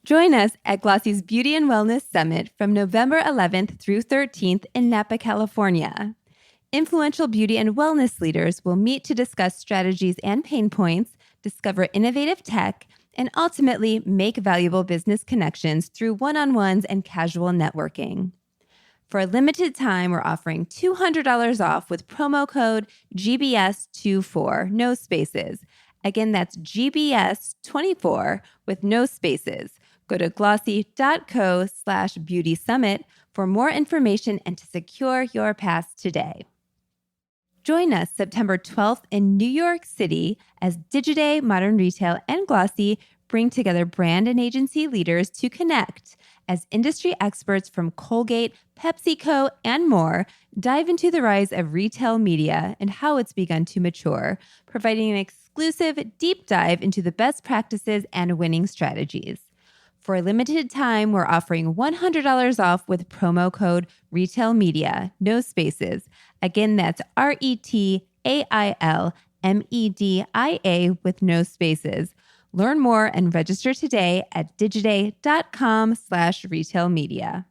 Join us at Glossy's Beauty and Wellness Summit from November 11th through 13th in Napa, California. Influential beauty and wellness leaders will meet to discuss strategies and pain points, discover innovative tech, and ultimately make valuable business connections through one-on-ones and casual networking. For a limited time, we're offering $200 off with promo code GBS24, no spaces. Again, that's GBS24 with no spaces. Go to glossy.co/beauty summit for more information and to secure your pass today. Join us September 12th in New York City as Digiday, Modern Retail, and Glossy bring together brand and agency leaders to connect as industry experts from Colgate, PepsiCo, and more dive into the rise of retail media and how it's begun to mature, providing an exclusive deep dive into the best practices and winning strategies. For a limited time, we're offering $100 off with promo code RETAILMEDIA, no spaces. Again, that's RETAILMEDIA with no spaces. Learn more and register today at digiday.com/retailmedia.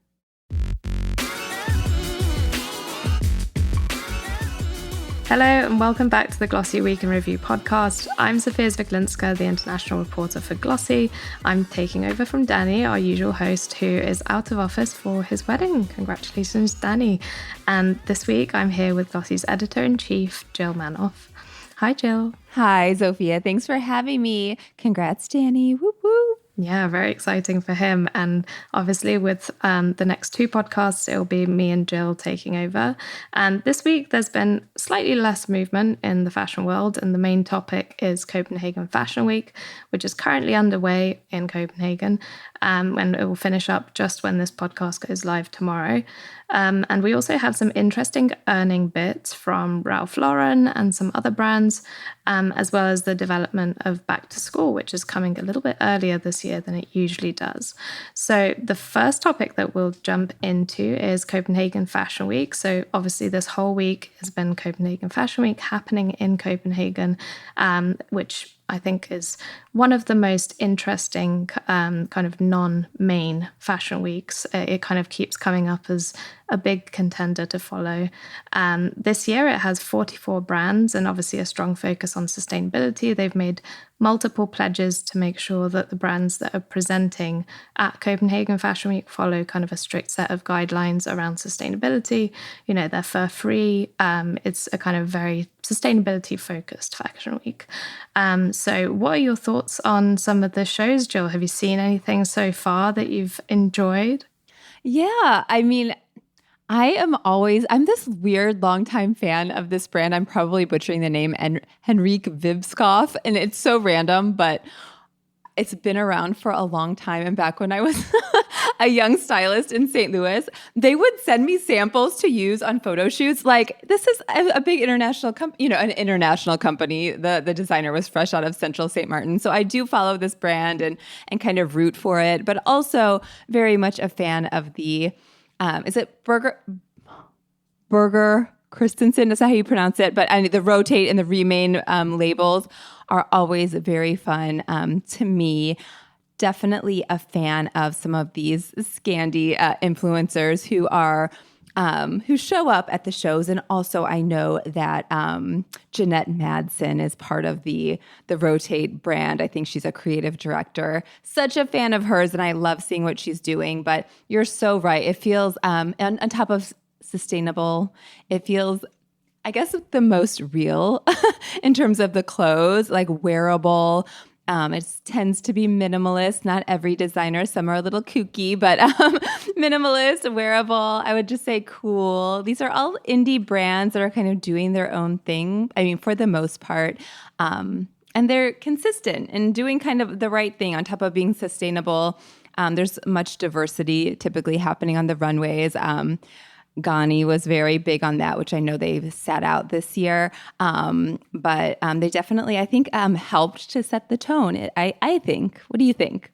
Hello and welcome back to the Glossy Week in Review podcast. I'm Zofia Zwieglinska, the international reporter for Glossy. I'm taking over from Danny, our usual host, who is out of office for his wedding. Congratulations, Danny. And this week I'm here with Glossy's editor-in-chief, Jill Manoff. Hi, Jill. Hi, Zofia. Thanks for having me. Congrats, Danny. Whoop, whoop. Yeah, very exciting for him. And obviously with the next two podcasts, it'll be me and Jill taking over. And this week, there's been slightly less movement in the fashion world. And the main topic is Copenhagen Fashion Week, which is currently underway in Copenhagen. And it will finish up just when this podcast goes live tomorrow. And we also have some interesting earning bits from Ralph Lauren and some other brands, as well as the development of Back to School, which is coming a little bit earlier this year than it usually does. So the first topic that we'll jump into is Copenhagen Fashion Week. So obviously this whole week has been Copenhagen Fashion Week happening in Copenhagen, which I think is one of the most interesting kind of non-main fashion weeks. It kind of keeps coming up as a big contender to follow. This year it has 44 brands and obviously a strong focus on sustainability. They've made multiple pledges to make sure that the brands that are presenting at Copenhagen Fashion Week follow kind of a strict set of guidelines around sustainability. You know, they're fur-free. It's a kind of very sustainability-focused fashion week. So what are your thoughts on some of the shows, Jill? Have you seen anything so far that you've enjoyed? Yeah, I mean, I'm this weird longtime fan of this brand. I'm probably butchering the name, and Henrik Vibskov, and it's so random, but it's been around for a long time. And back when I was a young stylist in St. Louis, they would send me samples to use on photo shoots. Like, this is a big international company, an international company. The designer was fresh out of Central St. Martin. So I do follow this brand and kind of root for it, but also very much a fan of the is it Burger Christensen? That's not how you pronounce it. But the Rotate and the Remain labels are always very fun to me. Definitely a fan of some of these Scandi influencers who are who show up at the shows. And also I know that Jeanette Madsen is part of the Rotate brand. I think she's a creative director. Such a fan of hers, and I love seeing what she's doing. But you're so right. It feels, on top of sustainable, it feels, I guess, the most real in terms of the clothes, like wearable. It tends to be minimalist. Not every designer. Some are a little kooky, but minimalist, wearable. I would just say cool. These are all indie brands that are kind of doing their own thing. I mean, for the most part. And they're consistent and doing kind of the right thing on top of being sustainable. There's much diversity typically happening on the runways. Ghani was very big on that, which I know they've sat out this year. But they definitely, I think, helped to set the tone, I think. What do you think?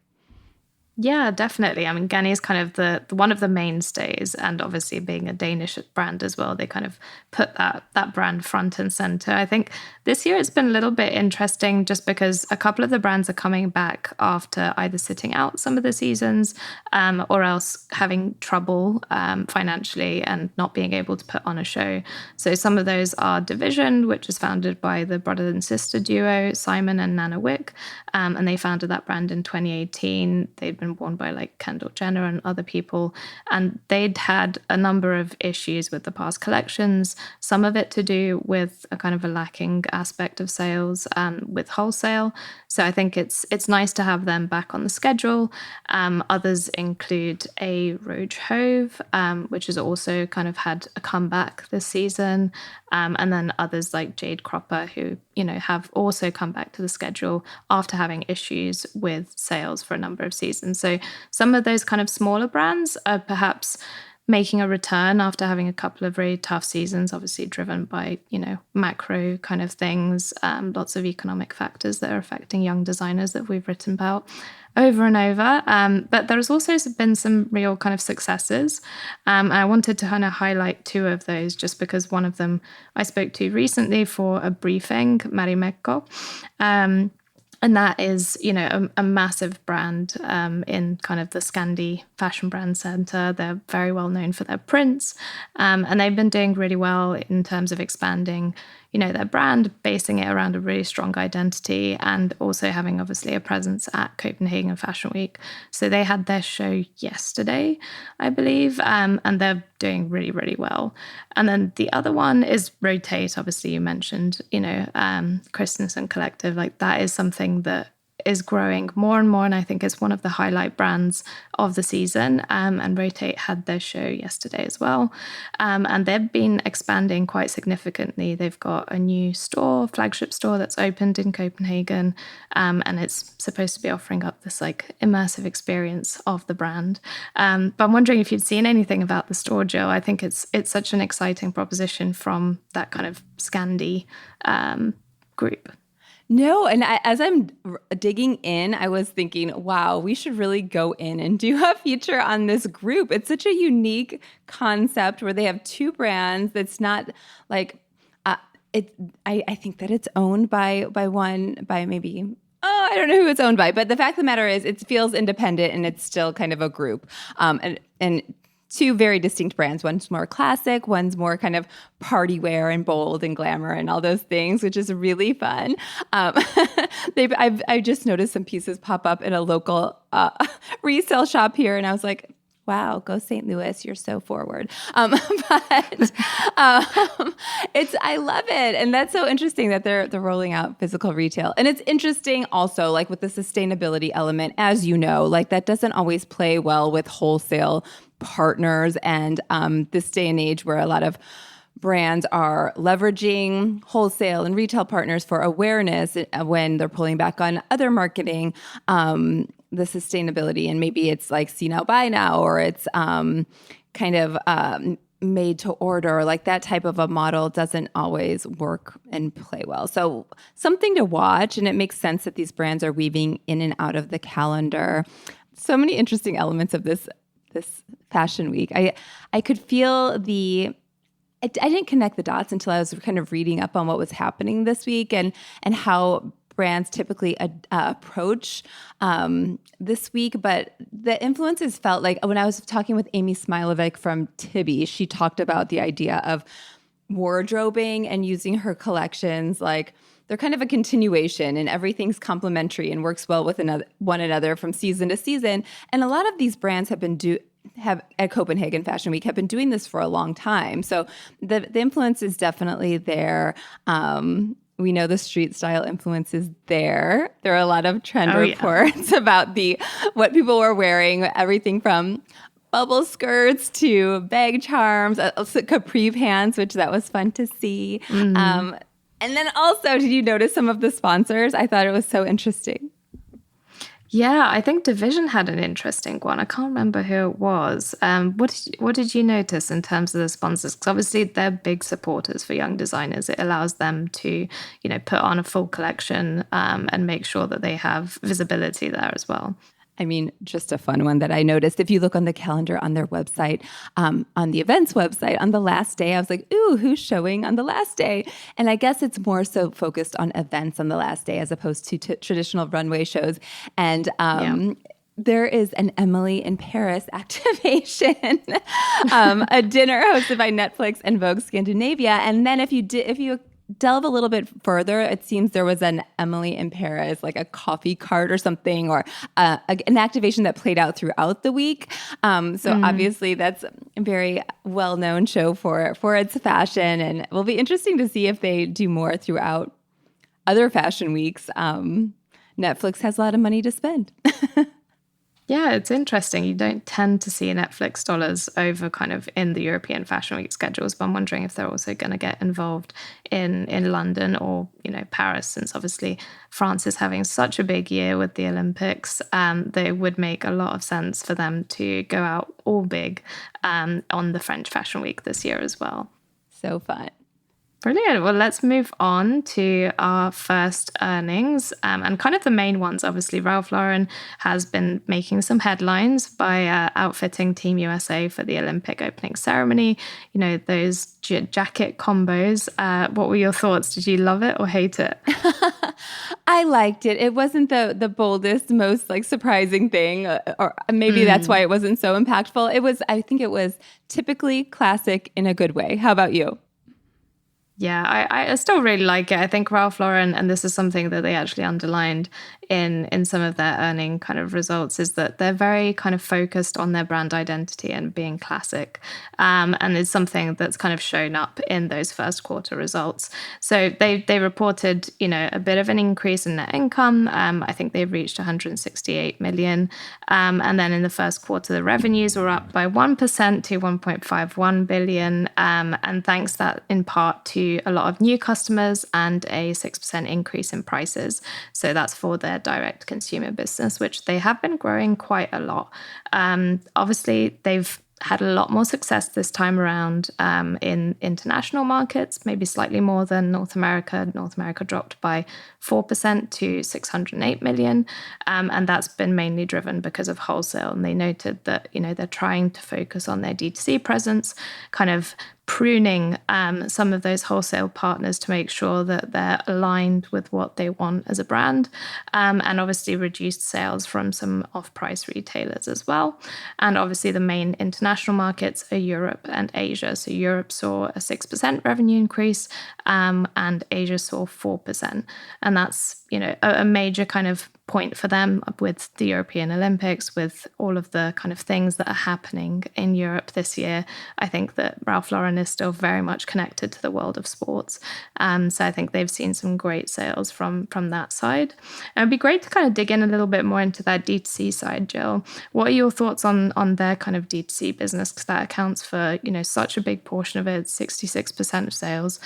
Yeah, definitely. I mean, Ganni is kind of the one of the mainstays, and obviously being a Danish brand as well, they kind of put that brand front and center. I think this year it's been a little bit interesting just because a couple of the brands are coming back after either sitting out some of the seasons, or else having trouble financially and not being able to put on a show. So some of those are Division, which was founded by the brother and sister duo Simon and Nana Wick, and they founded that brand in 2018. They'd been worn by like Kendall Jenner and other people, and they'd had a number of issues with the past collections, some of it to do with a kind of a lacking aspect of sales with wholesale. So I think it's nice to have them back on the schedule. Others include a Roge Hove, which has also kind of had a comeback this season, and then others like Jade Cropper, who have also come back to the schedule after having issues with sales for a number of seasons. So some of those kind of smaller brands are perhaps making a return after having a couple of very tough seasons, obviously driven by, macro kind of things, lots of economic factors that are affecting young designers that we've written about over and over. But there's also been some real kind of successes. And I wanted to kind of highlight two of those just because one of them I spoke to recently for a briefing, Marimekko. And that is, a massive brand in kind of the Scandi fashion brand center. They're very well known for their prints. And they've been doing really well in terms of expanding, their brand, basing it around a really strong identity and also having obviously a presence at Copenhagen Fashion Week. So they had their show yesterday, I believe, and they're doing really, really well. And then the other one is Rotate. Obviously, you mentioned, Christensen Collective. Like that is something that is growing more and more, and I think it's one of the highlight brands of the season. And Rotate had their show yesterday as well, and they've been expanding quite significantly. They've got a new flagship store that's opened in Copenhagen, and it's supposed to be offering up this like immersive experience of the brand. But I'm wondering if you'd seen anything about the store, Jill. I think it's such an exciting proposition from that kind of Scandi group. No, and as I'm digging in, I was thinking, wow, we should really go in and do a feature on this group. It's such a unique concept where they have two brands that's not like, I think that it's owned by maybe, I don't know who it's owned by, but the fact of the matter is it feels independent and it's still kind of a group. And two very distinct brands. One's more classic, one's more kind of party wear and bold and glamour and all those things, which is really fun. I've just noticed some pieces pop up in a local resale shop here, and I was like, wow, go St. Louis, you're so forward. I love it. And that's so interesting that they're rolling out physical retail. And it's interesting also, like with the sustainability element, as you know, like that doesn't always play well with wholesale partners. And this day and age where a lot of brands are leveraging wholesale and retail partners for awareness when they're pulling back on other marketing, the sustainability, and maybe it's like see now, buy now, or it's kind of made to order, like that type of a model doesn't always work and play well. So something to watch, and it makes sense that these brands are weaving in and out of the calendar. So many interesting elements of this fashion week. I could feel I didn't connect the dots until I was kind of reading up on what was happening this week and how brands typically approach this week. But the influences felt like when I was talking with Amy Smilovic from Tibby, she talked about the idea of wardrobing and using her collections like they're kind of a continuation and everything's complementary and works well with one another from season to season. And a lot of these brands have at Copenhagen Fashion Week have been doing this for a long time. So the influence is definitely there. We know the street style influence is there. There are a lot of trend reports about what people were wearing, everything from bubble skirts to bag charms, capri pants, which that was fun to see. And then also, did you notice some of the sponsors? I thought it was so interesting. Yeah, I think Division had an interesting one. I can't remember who it was. What did you notice in terms of the sponsors? Because obviously they're big supporters for young designers. It allows them to, put on a full collection and make sure that they have visibility there as well. I mean, just a fun one that I noticed. If you look on the calendar on their website, on the events website, on the last day, I was like, ooh, who's showing on the last day? And I guess it's more so focused on events on the last day as opposed to traditional runway shows. And there is an Emily in Paris activation, a dinner hosted by Netflix and Vogue Scandinavia. And then if you delve a little bit further, it seems there was an Emily in Paris, like a coffee cart or something, or an activation that played out throughout the week. So obviously that's a very well-known show for its fashion, and it will be interesting to see if they do more throughout other fashion weeks. Netflix has a lot of money to spend. Yeah, it's interesting. You don't tend to see Netflix dollars over kind of in the European Fashion Week schedules, but I'm wondering if they're also going to get involved in London or, Paris, since obviously France is having such a big year with the Olympics. That it would make a lot of sense for them to go out all big on the French Fashion Week this year as well. So fun. Brilliant. Well, let's move on to our first earnings. And kind of the main ones, obviously, Ralph Lauren has been making some headlines by outfitting Team USA for the Olympic opening ceremony. Those jacket combos. What were your thoughts? Did you love it or hate it? I liked it. It wasn't the boldest, most surprising thing, or maybe that's why it wasn't so impactful. I think it was typically classic in a good way. How about you? Yeah, I still really like it. I think Ralph Lauren, and this is something that they actually underlined in some of their earning kind of results, is that they're very kind of focused on their brand identity and being classic. And it's something that's kind of shown up in those first quarter results. So they reported, a bit of an increase in net income. I think they've reached 168 million. And then in the first quarter, the revenues were up by 1% to 1.51 billion. And thanks that in part to a lot of new customers and a 6% increase in prices. So that's for their direct consumer business, which they have been growing quite a lot. Obviously, they've had a lot more success this time around in international markets, maybe slightly more than North America. North America dropped by 4% to 608 million. And that's been mainly driven because of wholesale. And they noted that, they're trying to focus on their D2C presence, kind of pruning some of those wholesale partners to make sure that they're aligned with what they want as a brand, and obviously reduced sales from some off-price retailers as well. And obviously the main international markets are Europe and Asia. So Europe saw a 6% revenue increase, and Asia saw 4%. And that's, a major kind of point for them with the European Olympics, with all of the kind of things that are happening in Europe this year. I think that Ralph Lauren is still very much connected to the world of sports. So I think they've seen some great sales from that side. And it'd be great to kind of dig in a little bit more into that D2C side, Jill. What are your thoughts on their kind of D2C business? Because that accounts for, such a big portion of it, 66% of sales.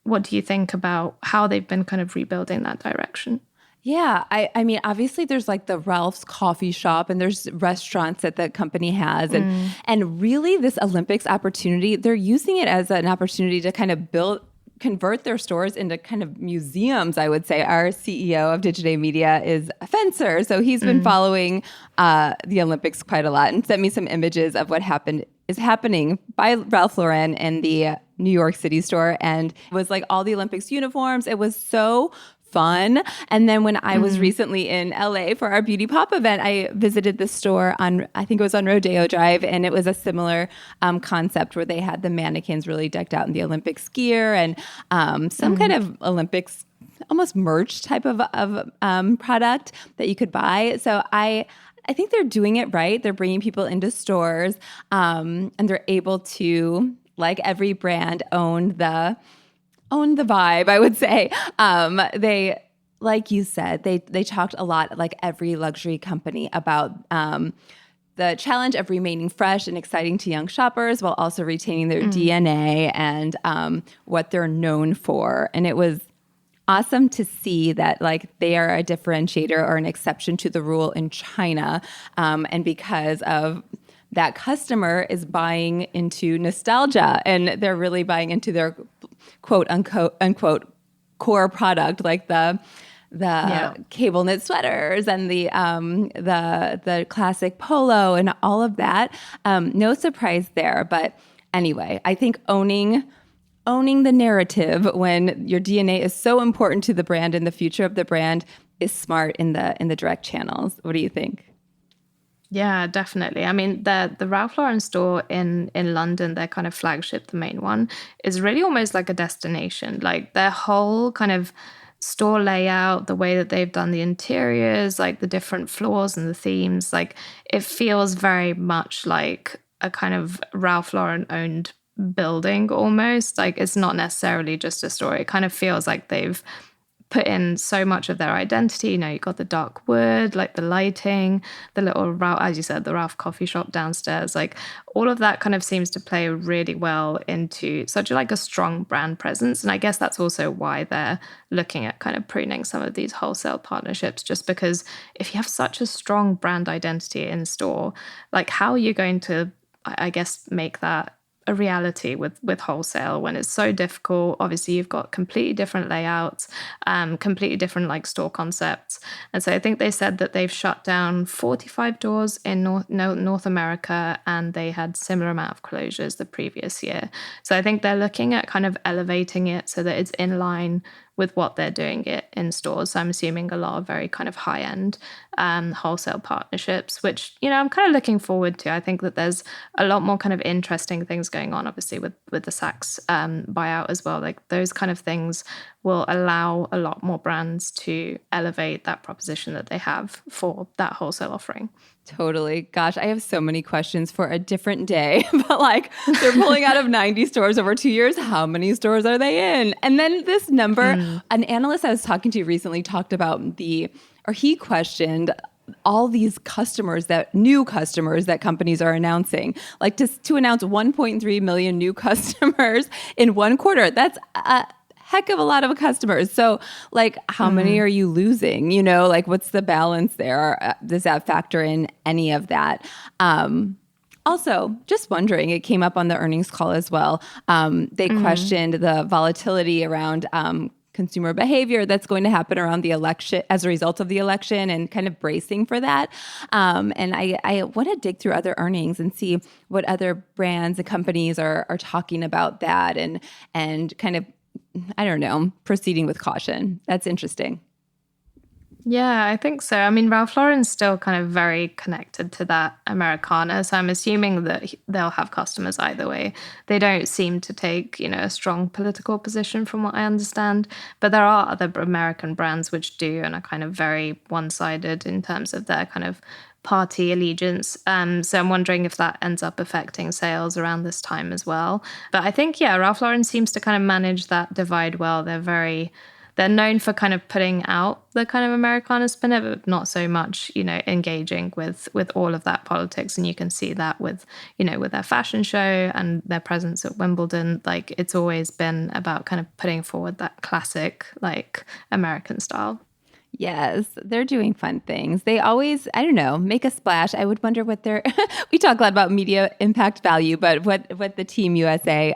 What do you think about how they've been kind of rebuilding that direction? Yeah, I mean, obviously there's the Ralph's coffee shop and there's restaurants that the company has. And really this Olympics opportunity, they're using it as an opportunity to kind of convert their stores into kind of museums, I would say. Our CEO of Digiday Media is a fencer, so he's been following the Olympics quite a lot and sent me some images of what is happening by Ralph Lauren in the New York City store. And it was all the Olympics uniforms. It was so fun. And then when I was recently in LA for our Beauty Pop event, I visited the store I think it was on Rodeo Drive, and it was a similar concept where they had the mannequins really decked out in the Olympics gear and some kind of Olympics almost merch type of product that you could buy. So I think they're doing it right. They're bringing people into stores, and they're able to, like every brand, own the vibe, I would say. They, like you said, they talked a lot, like every luxury company, about the challenge of remaining fresh and exciting to young shoppers while also retaining their DNA and what they're known for. And it was awesome to see that they are a differentiator or an exception to the rule in China. And because of that, customer is buying into nostalgia, and they're really buying into their quote unquote core product, like the Yeah. cable knit sweaters and the classic polo and all of that. No surprise there. But anyway, I think owning the narrative when your DNA is so important to the brand and the future of the brand is smart in the direct channels. What do you think? Yeah, definitely. I mean, the Ralph Lauren store in London, their kind of flagship, the main one, is really almost like a destination. Like their whole kind of store layout, the way that they've done the interiors, like the different floors and the themes, like it feels very much like a kind of Ralph Lauren owned building almost. Like it's not necessarily just a store. It kind of feels like they've put in so much of their identity. You know, you've got the dark wood, like the lighting, the little Ralph, as you said, the Ralph coffee shop downstairs. Like all of that kind of seems to play really well into such like a strong brand presence. And I guess that's also why they're looking at kind of pruning some of these wholesale partnerships, just because if you have such a strong brand identity in store, like how are you going to, I guess, make that a reality with wholesale when it's so difficult? Obviously you've got completely different layouts, completely different like store concepts. And so I think they said that they've shut down 45 doors in North America, and they had similar amount of closures the previous year. So I think they're looking at kind of elevating it so that it's in line with what they're doing it in stores. So I'm assuming a lot of very kind of high-end wholesale partnerships, which, you know, I'm kind of looking forward to. I think that there's a lot more kind of interesting things going on, obviously, with the Saks buyout as well. Like those kind of things will allow a lot more brands to elevate that proposition that they have for that wholesale offering. Totally. Gosh, I have so many questions for a different day. But like, they're pulling out of 90 stores over 2 years. How many stores are they in? And then this number, an analyst I was talking to recently talked about he questioned all these new customers that companies are announcing. Like to announce 1.3 million new customers in one quarter. That's heck of a lot of customers. So like how many are you losing? You know, like what's the balance there? Does that factor in any of that? Also, just wondering, it came up on the earnings call as well. They questioned the volatility around consumer behavior that's going to happen around the election as a result of the election and kind of bracing for that. And I want to dig through other earnings and see what other brands and companies are talking about that and kind of, I don't know, proceeding with caution. That's interesting. Yeah, I think so. I mean, Ralph Lauren's still kind of very connected to that Americana, so I'm assuming that they'll have customers either way. They don't seem to take, you know, a strong political position from what I understand, but there are other American brands which do and are kind of very one-sided in terms of their kind of party allegiance. So I'm wondering if that ends up affecting sales around this time as well. But I think, yeah, Ralph Lauren seems to kind of manage that divide well. They're known for kind of putting out the kind of Americana spinner, but not so much, you know, engaging with all of that politics. And you can see that with, you know, with their fashion show and their presence at Wimbledon. Like it's always been about kind of putting forward that classic, like American style. Yes, they're doing fun things. They always, I don't know, make a splash. I would wonder what they're, we talk a lot about media impact value, but what the Team USA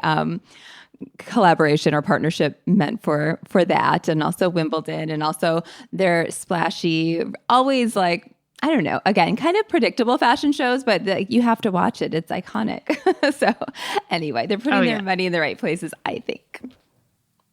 collaboration or partnership meant for that, and also Wimbledon, and also their splashy, always like, I don't know, again, kind of predictable fashion shows, but you have to watch it. It's iconic. So anyway, they're putting their money in the right places, I think.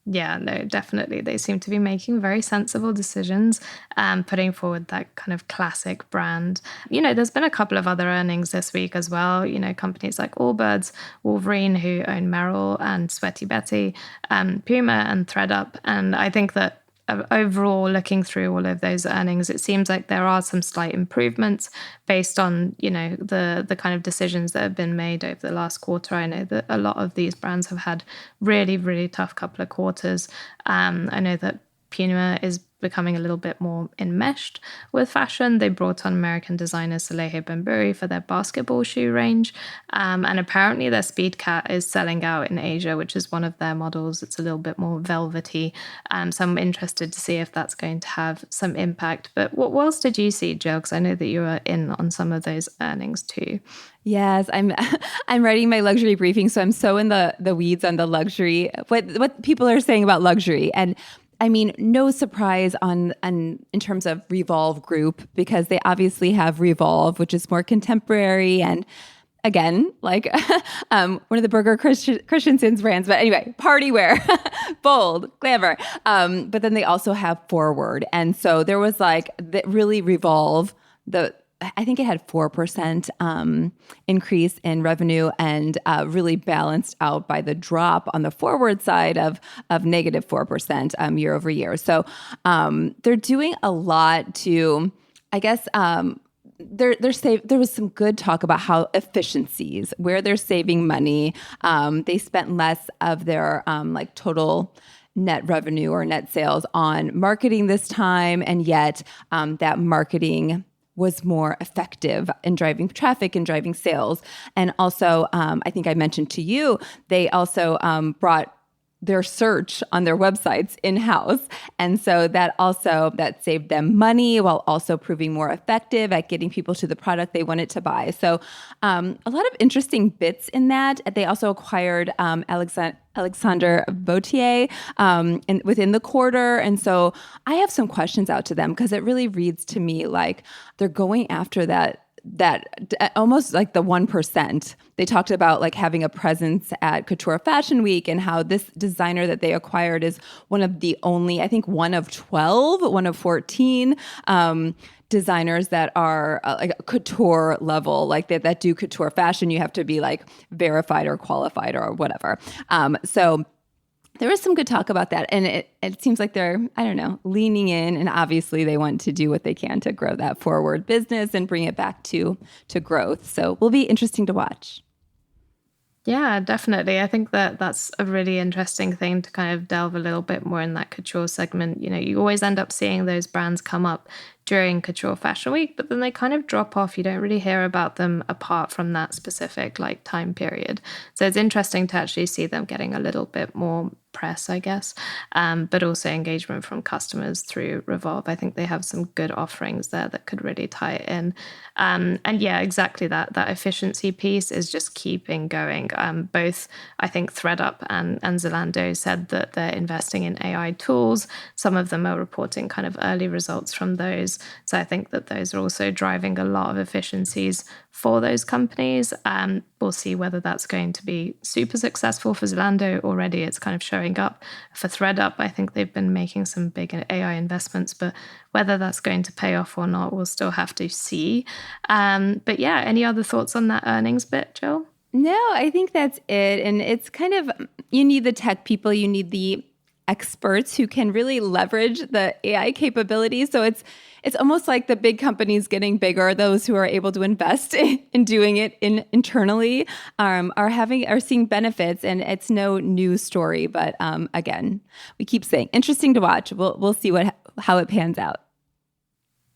Yeah, no, definitely. They seem to be making very sensible decisions and putting forward that kind of classic brand. You know, there's been a couple of other earnings this week as well. You know, companies like Allbirds, Wolverine, who own Merrill, and Sweaty Betty, Puma, and ThreadUp. And I think that overall, looking through all of those earnings, it seems like there are some slight improvements based on, you know, the kind of decisions that have been made over the last quarter. I know that a lot of these brands have had really, really tough couple of quarters. I know that Puma is becoming a little bit more enmeshed with fashion. They brought on American designer Salehe Bembury for their basketball shoe range. And apparently their Speed Cat is selling out in Asia, which is one of their models. It's a little bit more velvety. So I'm interested to see if that's going to have some impact. But what else did you see, Jill? Because I know that you were in on some of those earnings too. Yes, I'm writing my luxury briefing, so I'm so in the weeds on the luxury, what people are saying about luxury. And I mean, no surprise on in terms of Revolve Group, because they obviously have Revolve, which is more contemporary and again, like one of the Burger Christensen's brands. But anyway, party wear, bold, glamour. But then they also have Forward. And so there was like really Revolve, I think it had 4% increase in revenue and really balanced out by the drop on the Forward side of negative 4% year over year. So they're doing a lot to, I guess, there was some good talk about how efficiencies, where they're saving money. They spent less of their like total net revenue or net sales on marketing this time, and yet that marketing was more effective in driving traffic and driving sales. And also, I think I mentioned to you, they also brought their search on their websites in-house. And so that saved them money while also proving more effective at getting people to the product they wanted to buy. So a lot of interesting bits in that. They also acquired Alexander Vautier within the quarter. And so I have some questions out to them because it really reads to me like they're going after that almost like the 1%. They talked about like having a presence at Couture Fashion Week and how this designer that they acquired is one of the only, I think one of 12, one of 14 designers that are like a couture level, like that do couture fashion. You have to be like verified or qualified or whatever. So there was some good talk about that. And it seems like they're, I don't know, leaning in. And obviously they want to do what they can to grow that Forward business and bring it back to growth. So will be interesting to watch. Yeah, definitely. I think that's a really interesting thing to kind of delve a little bit more in that couture segment. You know, you always end up seeing those brands come up during Couture Fashion Week, but then they kind of drop off. You don't really hear about them apart from that specific like time period. So it's interesting to actually see them getting a little bit more press, I guess, but also engagement from customers through Revolve. I think they have some good offerings there that could really tie it in. And yeah, exactly that efficiency piece is just keeping going. Both, I think, ThreadUp and Zalando said that they're investing in AI tools. Some of them are reporting kind of early results from those. So I think that those are also driving a lot of efficiencies for those companies. We'll see whether that's going to be super successful for Zalando. Already it's kind of showing up. For ThreadUp, I think they've been making some big AI investments, but whether that's going to pay off or not, we'll still have to see. But yeah, any other thoughts on that earnings bit, Jill? No, I think that's it. And it's kind of, you need the tech people, you need the experts who can really leverage the AI capabilities. So it's almost like the big companies getting bigger, those who are able to invest in doing it internally are seeing benefits, and it's no news story. But again, we keep saying interesting to watch. We'll see how it pans out.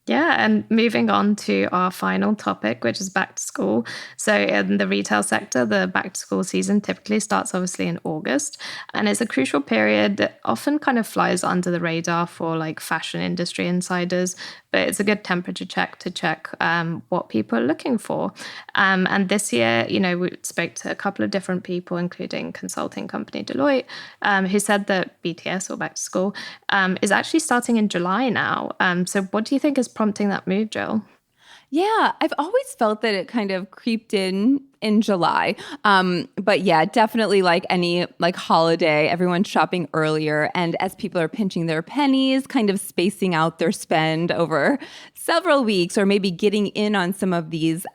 Yeah, and moving on to our final topic, which is back to school. So in the retail sector, the back to school season typically starts obviously in August, and it's a crucial period that often kind of flies under the radar for like fashion industry insiders, but it's a good temperature check to check what people are looking for. And this year, you know, we spoke to a couple of different people, including consulting company Deloitte, who said that BTS, or back to school, is actually starting in July now. So what do you think is prompting that move, Jill? Yeah, I've always felt that it kind of creeped in July. But yeah, definitely like any like holiday, everyone's shopping earlier. And as people are pinching their pennies, kind of spacing out their spend over several weeks, or maybe getting in on some of these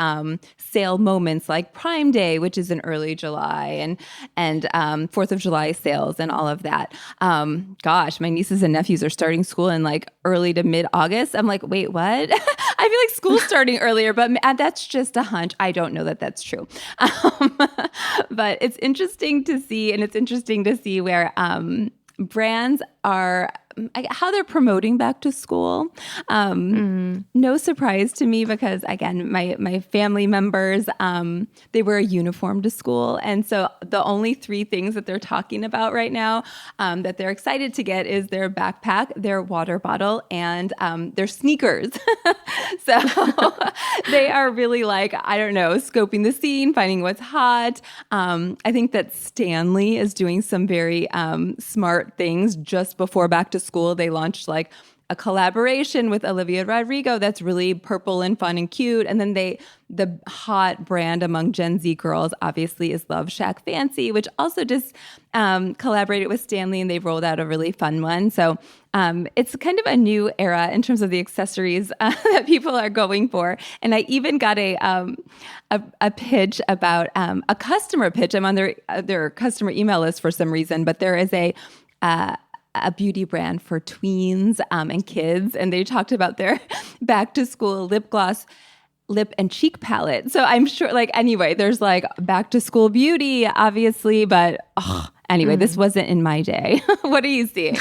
sale moments like Prime Day, which is in early July, and 4th of July sales and all of that. Gosh, my nieces and nephews are starting school in like early to mid-August. I'm like, wait, what? I feel like school's starting earlier, but that's just a hunch. I don't know that that's true. But it's interesting to see, and it's interesting to see where brands are, how they're promoting back to school. No surprise to me because, again, my family members, they wear a uniform to school. And so the only three things that they're talking about right now that they're excited to get is their backpack, their water bottle, and their sneakers. So they are really like, I don't know, scoping the scene, finding what's hot. I think that Stanley is doing some very smart things just before back to school, they launched like a collaboration with Olivia Rodrigo that's really purple and fun and cute. And then the hot brand among Gen Z girls obviously is Love Shack Fancy, which also just collaborated with Stanley, and they've rolled out a really fun one. So it's kind of a new era in terms of the accessories that people are going for. And I even got a pitch about a customer pitch. I'm on their customer email list for some reason, but there is a beauty brand for tweens and kids, and they talked about their back to school lip gloss, lip and cheek palette. So I'm sure, like, anyway, there's like back to school beauty, obviously, but anyway, this wasn't in my day. What do you see?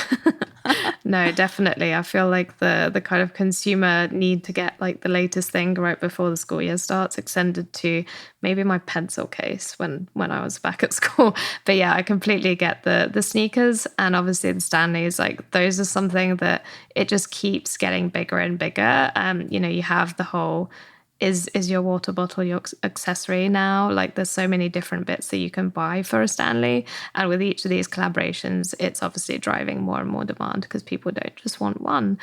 No, definitely. I feel like the kind of consumer need to get like the latest thing right before the school year starts extended to maybe my pencil case when I was back at school. But yeah, I completely get the sneakers, and obviously the Stanleys, like those are something that it just keeps getting bigger and bigger. You have the whole is your water bottle your accessory now? Like there's so many different bits that you can buy for a Stanley. And with each of these collaborations, it's obviously driving more and more demand because people don't just want one.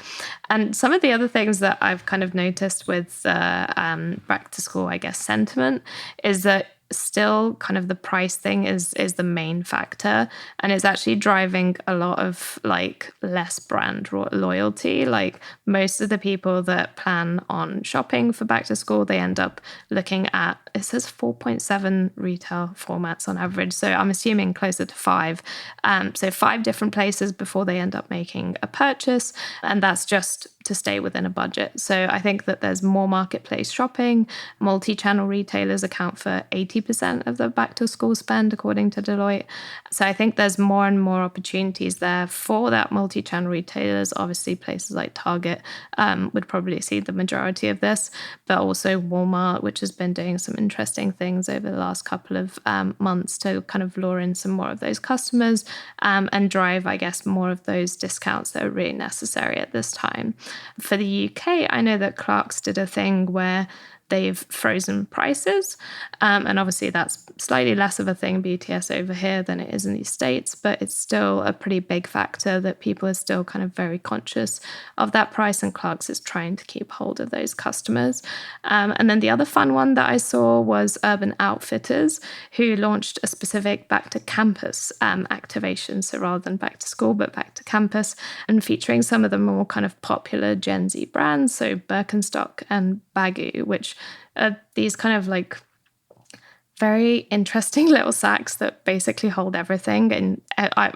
And some of the other things that I've kind of noticed with back to school, I guess, sentiment is that still kind of the price thing is the main factor, and it's actually driving a lot of like less brand loyalty. Like most of the people that plan on shopping for back to school, they end up looking at, it says 4.7 retail formats on average, so I'm assuming closer to 5, so 5 different places before they end up making a purchase, and that's just to stay within a budget. So I think that there's more marketplace shopping. Multi-channel retailers account for 80% of the back to school spend, according to Deloitte. So I think there's more and more opportunities there for that multi-channel retailers. Obviously, places like Target would probably see the majority of this, but also Walmart, which has been doing some interesting things over the last couple of months to kind of lure in some more of those customers and drive, I guess, more of those discounts that are really necessary at this time. For the UK, I know that Clarks did a thing where they've frozen prices. And obviously that's slightly less of a thing, BTS, over here than it is in the States, but it's still a pretty big factor that people are still kind of very conscious of that price, and Clarks is trying to keep hold of those customers. And then the other fun one that I saw was Urban Outfitters, who launched a specific back to campus activation. So rather than back to school, but back to campus, and featuring some of the more kind of popular Gen Z brands. So Birkenstock and Baggu, which are these kind of like very interesting little sacks that basically hold everything. And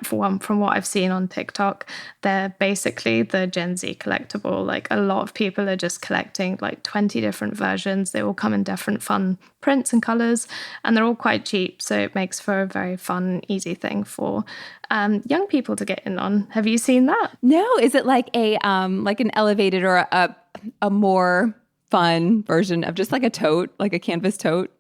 from what I've seen on TikTok, they're basically the Gen Z collectible. Like a lot of people are just collecting like 20 different versions. They all come in different fun prints and colors, and they're all quite cheap. So it makes for a very fun, easy thing for young people to get in on. Have you seen that? No. Is it like like an elevated or a more fun version of just like a tote, like a canvas tote?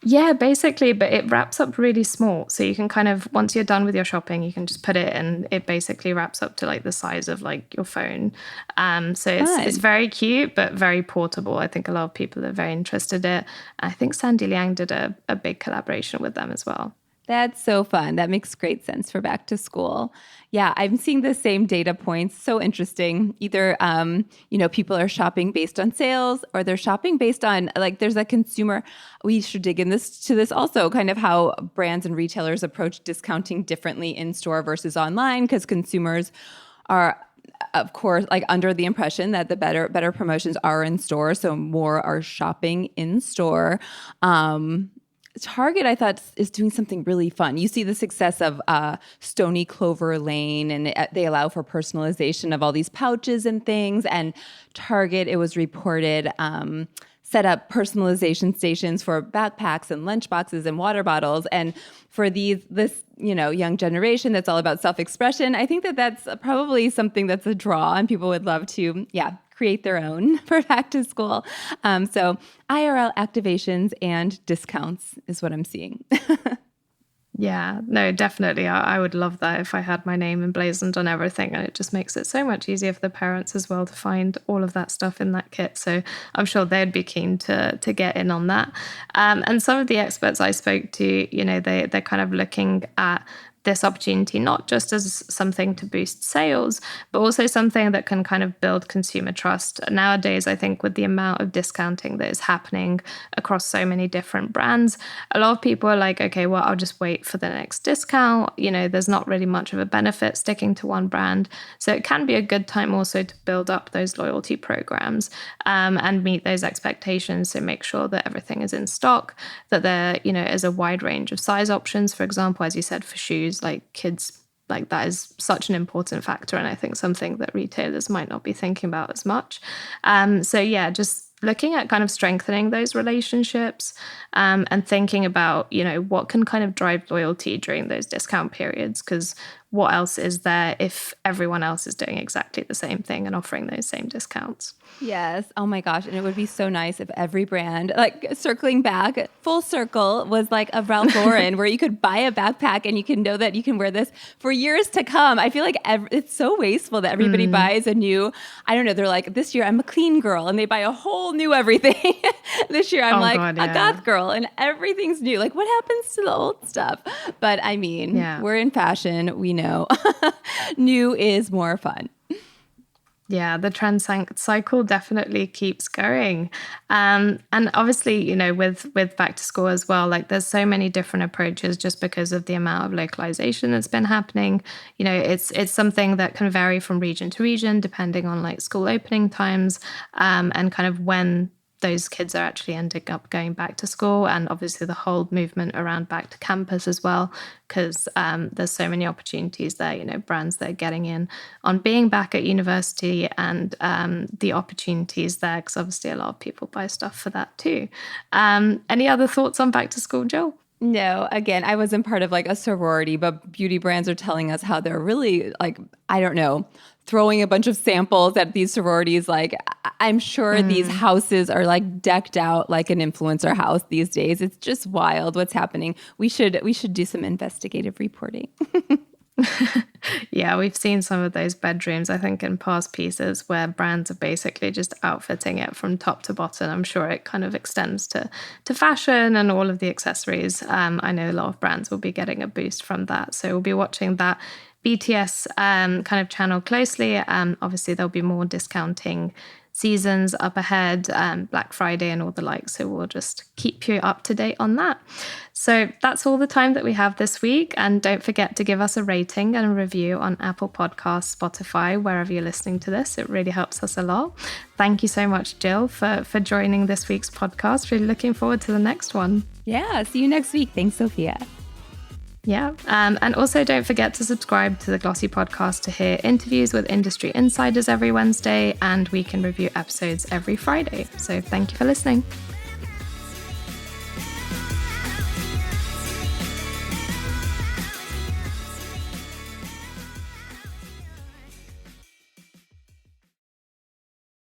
Yeah, basically, but it wraps up really small. So you can kind of, once you're done with your shopping, you can just put it and it basically wraps up to like the size of like your phone. So it's very cute, but very portable. I think a lot of people are very interested in it. I think Sandy Liang did a big collaboration with them as well. That's so fun. That makes great sense for back to school. Yeah, I'm seeing the same data points. So interesting. Either, people are shopping based on sales, or they're shopping based on, like, there's a consumer. We should dig into this also, kind of how brands and retailers approach discounting differently in store versus online, because consumers are, of course, like under the impression that the better promotions are in store, so more are shopping in store. Target, I thought, is doing something really fun. You see the success of Stony Clover Lane, and they allow for personalization of all these pouches and things. And Target, it was reported, set up personalization stations for backpacks and lunchboxes and water bottles. And for this young generation that's all about self-expression, I think that that's probably something that's a draw, and people would love to, create their own for back to school. So IRL activations and discounts is what I'm seeing. Yeah, no, definitely. I would love that if I had my name emblazoned on everything, and it just makes it so much easier for the parents as well to find all of that stuff in that kit. So I'm sure they'd be keen to get in on that. And some of the experts I spoke to, they're kind of looking at this opportunity not just as something to boost sales, but also something that can kind of build consumer trust. Nowadays, I think with the amount of discounting that is happening across so many different brands, a lot of people are like, okay, well, I'll just wait for the next discount. There's not really much of a benefit sticking to one brand. So it can be a good time also to build up those loyalty programs and meet those expectations. So make sure that everything is in stock, that there, is a wide range of size options. For example, as you said, for shoes, like kids, like that is such an important factor, and I think something that retailers might not be thinking about as much. So yeah, just looking at kind of strengthening those relationships and thinking about, what can kind of drive loyalty during those discount periods, because what else is there if everyone else is doing exactly the same thing and offering those same discounts? Yes. Oh my gosh. And it would be so nice if every brand, like circling back, full circle, was like a Ralph Lauren where you could buy a backpack and you can know that you can wear this for years to come. I feel like it's so wasteful that everybody buys a new, I don't know, they're like, this year I'm a clean girl, and they buy a whole new everything. This year I'm a goth girl and everything's new. Like, what happens to the old stuff? But I mean, we're in fashion. We know new is more fun. Yeah, the trend cycle definitely keeps going. And obviously, with back to school as well, like there's so many different approaches just because of the amount of localization that's been happening. It's something that can vary from region to region, depending on like school opening times and kind of when those kids are actually ending up going back to school, and obviously the whole movement around back to campus as well, because there's so many opportunities there, brands that are getting in on being back at university, and the opportunities there, because obviously a lot of people buy stuff for that too. Any other thoughts on back to school, Jill? No, again, I wasn't part of like a sorority, but beauty brands are telling us how they're really like, I don't know, throwing a bunch of samples at these sororities. Like, I'm sure these houses are like decked out like an influencer house these days. It's just wild what's happening. We should do some investigative reporting. Yeah, we've seen some of those bedrooms, I think, in past pieces where brands are basically just outfitting it from top to bottom. I'm sure it kind of extends to fashion and all of the accessories. I know a lot of brands will be getting a boost from that. So we'll be watching that BTS kind of channel closely. Obviously, there'll be more discounting seasons up ahead, Black Friday and all the like. So we'll just keep you up to date on that. So that's all the time that we have this week. And don't forget to give us a rating and a review on Apple Podcasts, Spotify, wherever you're listening to this. It really helps us a lot. Thank you so much, Jill, for joining this week's podcast. Really looking forward to the next one. Yeah, see you next week. Thanks, Zofia. Yeah. And also don't forget to subscribe to the Glossy podcast to hear interviews with industry insiders every Wednesday, and we can review episodes every Friday. So thank you for listening.